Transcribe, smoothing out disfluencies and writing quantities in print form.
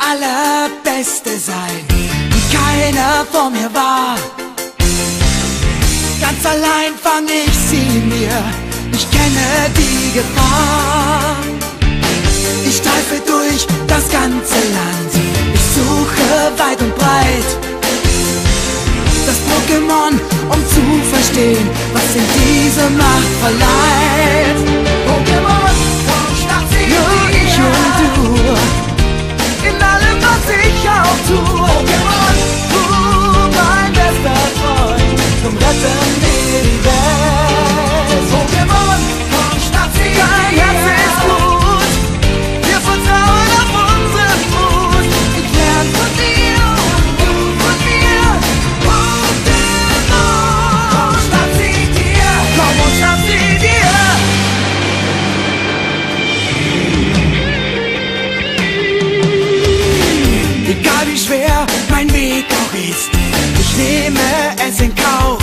Allerbeste sein, wie keiner vor mir war. Ganz allein fang ich sie mir, ich kenne die Gefahr. Ich streife durch das ganze Land, ich suche weit und breit das Pokémon, um zu verstehen, was in diese Macht verleiht. Pokémon, komm, schnapp sie nur ich und du, in allem, was ich auch tue. Pokémon, du, mein bester Freund, komm, rette mir die Welt. Pokémon, komm, schnapp sie dein Herz ist gut, wir vertrauen auf unseren Mut. Ich lerne von dir und du von mir. Pokémon, komm, schnapp sie dir, komm und schnapp sie dir. Egal wie schwer mein Weg auch ist, ich nehme es in Kauf.